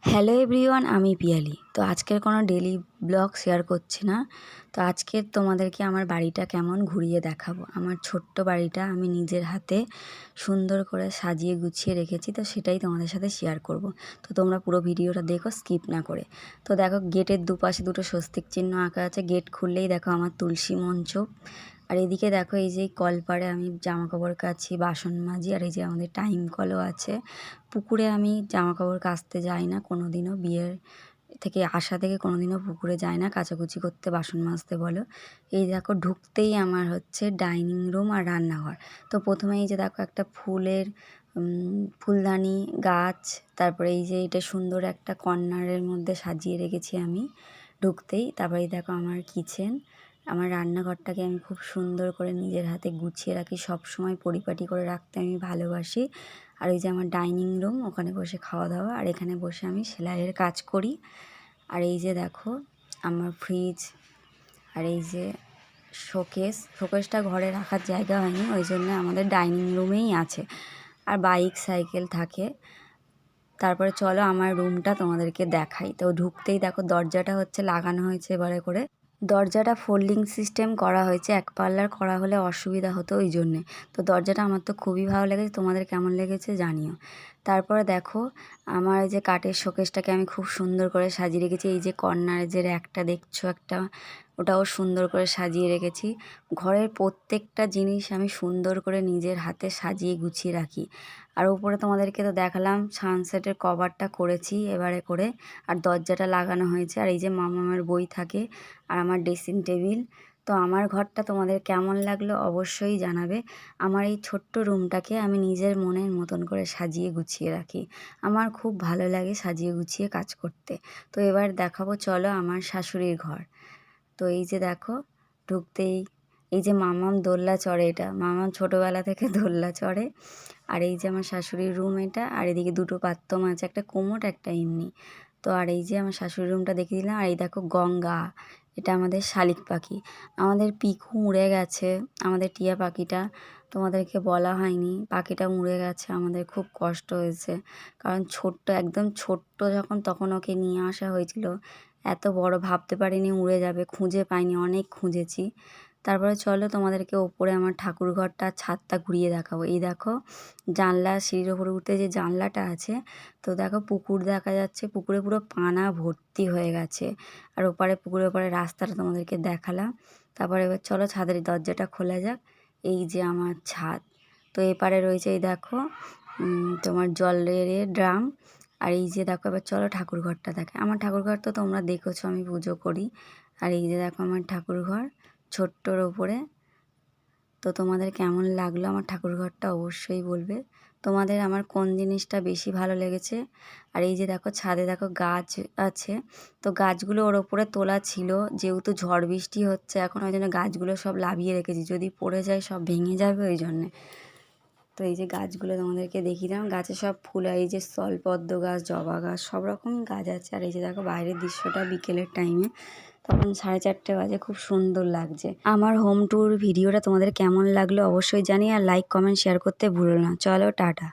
Hello everyone, আমি পিয়ালি। তো আজকের কোনো ডেইলি ব্লগ শেয়ার করছি না। তো আজকের তোমাদেরকে আমার বাড়িটা কেমন ঘুরিয়ে দেখাবো। আমার ছোট্ট বাড়িটা আমি নিজের হাতে সুন্দর করে সাজিয়ে গুছিয়ে রেখেছি, তো সেটাই তোমাদের সাথে শেয়ার করব। তো তোমরা পুরো ভিডিওটা দেখো, স্কিপ না করে। তো দেখো, গেটের দুপাশে দুটো স্বস্তিক চিহ্ন আঁকা আছে। গেট খুললেই দেখো আমার তুলসী মঞ্চ। আর এদিকে দেখো, এই যে কলপাড়ে আমি জামা কাপড় কাচি, বাসন মাজি। আর এই যে আমাদের টাইম কলও আছে। পুকুরে আমি জামা কাপড় কাচতে যাই না কোনো দিনও, বিয়ের থেকে আসা থেকে কোনো দিনও পুকুরে যাই না কাচাকুচি করতে, বাসন মাজতে বলো। এই দেখো, ঢুকতেই আমার হচ্ছে ডাইনিং রুম আর রান্নাঘর। তো প্রথমে এই যে দেখো একটা ফুলের ফুলদানি গাছ, তারপরে এই যে এটা সুন্দর একটা কর্নারের মধ্যে সাজিয়ে রেখেছি আমি ঢুকতেই। তারপরে দেখো আমার কিচেন, আমার রান্নাঘরটাকে আমি খুব সুন্দর করে নিজের হাতে গুছিয়ে রাখি, সব সময় পরিপাটি করে রাখতে আমি ভালোবাসি। আর এই যে আমার ডাইনিং রুম, ওখানে বসে খাওয়া দাওয়া, আর এখানে বসে আমি সেলাইয়ের কাজ করি। আর এই যে দেখো আমার ফ্রিজ, আর এই যে শোকেসটা ঘরে রাখার জায়গা হয়নি, ওই জন্য আমাদের ডাইনিং রুমেই আছে। আর বাইক সাইকেল থাকে। তারপরে চলো আমার রুমটা তোমাদেরকে দেখাই। তো ঢুকতেই দেখো দরজাটা হচ্ছে লাগানো হয়েছে এবারে করে। দরজাটা ফোল্ডিং সিস্টেম করা হয়েছে, এক পাল্লার করা হলে অসুবিধা হতো ওই জন্যে। তো দরজাটা আমার তো খুবই ভালো লেগেছে, তোমাদের কেমন লেগেছে জানিও। তারপরে দেখো আমার এই যে কাঠের শোকেসটাকে আমি খুব সুন্দর করে সাজিয়ে রেখেছি। এই যে কর্নারে যে র্যাকটা দেখছো একটা, ওটাও সুন্দর করে সাজিয়ে রেখেছি। ঘরের প্রত্যেকটা জিনিস আমি সুন্দর করে নিজের হাতে সাজিয়ে গুছিয়ে রাখি। আর উপরে তোমাদেরকে তো দেখালাম সানসেটের কভারটা করেছি এবারে করে, আর দরজাটা লাগানো হয়েছে। আর এই যে মামামের বই থাকে, আর আমার ড্রেসিং টেবিল। তো আমার ঘরটা তোমাদের কেমন লাগলো অবশ্যই জানাবে। আমার এই ছোট্ট রুমটাকে আমি নিজের মনের মতন করে সাজিয়ে গুছিয়ে রাখি। আমার খুব ভালো লাগে সাজিয়ে গুছিয়ে কাজ করতে। তো এবার দেখাবো, চলো আমার শাশুড়ির ঘর। তো এই যে দেখো, ঢুকতেই এই যে মামাম দোলনা চড়ে, এটা মামাম ছোটোবেলা থেকে দোলনা চড়ে। আর এই যে আমার শাশুড়ির রুম এটা, আর এদিকে দুটো বাথরুম আছে, একটা কোমোড একটা এমনি। তো আর এই যে আমার শাশুড়ির রুমটা দেখিয়ে দিলাম। আর এই দেখো গঙ্গা, এটা আমাদের শালিক পাখি। আমাদের পিকু উড়ে গেছে, আমাদের টিয়া পাখিটা, তোমাদেরকে বলা হয়নি, পাখিটা উড়ে গেছে। আমাদের খুব কষ্ট হয়েছে, কারণ একদম ছোট্ট যখন, তখন ওকে নিয়ে আসা হয়েছিল। এত বড় ভাবতে পারিনি উড়ে যাবে, খুঁজে পাইনি, অনেক খুঁজেছি। তারপরে চলো তোমাদেরকে ওপরে আমার ঠাকুর ঘরটা ছাদটা ঘুরিয়ে দেখাবো। এই দেখো জানলা, সিঁড়ির ওপরে উঠতে যে জানলাটা আছে, তো দেখো পুকুর দেখা যাচ্ছে, পুকুরে পুরো পানা ভর্তি হয়ে গেছে। আর ওপারে পুকুরের ওপারে রাস্তাটা তোমাদেরকে দেখালাম। তারপরে এবার চলো ছাদের দরজাটা খোলা যাক। এই যে আমার ছাদ। তো এপারে রয়েছে এই দেখো তোমার জলের ড্রাম। আর এই যে দেখো, এবার চলো ঠাকুর ঘরটা দেখে। আমার ঠাকুর ঘর তো তোমরা দেখেছো, আমি পুজো করি। আর এই যে দেখো আমার ঠাকুর ঘর ছোট্টর ওপরে। তো তোমাদের কেমন লাগলো আমার ঠাকুর ঘরটা অবশ্যই বলবে। তোমাদের আমার কোন জিনিসটা বেশি ভালো লেগেছে। আর এই যে দেখো ছাদে দেখো গাছ আছে। তো গাছগুলো ওর ওপরে তোলা ছিল, যেহেতু ঝড় বৃষ্টি হচ্ছে এখন, ওই জন্য গাছগুলো সব লাভিয়ে রেখেছি, যদি পড়ে যায় সব ভেঙে যাবে ওই জন্যে। তো এই যে গাছগুলো তোমাদেরকে দেখিয়ে দিলাম, গাছে সব ফুল, এই যে স্থলপদ্ম গাছ, জবা গাছ, সব রকমই গাছ আছে। আর এই যে দেখো বাইরের দৃশ্যটা বিকেলের টাইমে, তখন 4:30 বাজে, খুব সুন্দর লাগছে। আমার হোম ট্যুর ভিডিওটা তোমাদের কেমন লাগলো অবশ্যই জানি, আর লাইক কমেন্ট শেয়ার করতে ভুলো না। চলো টাটা।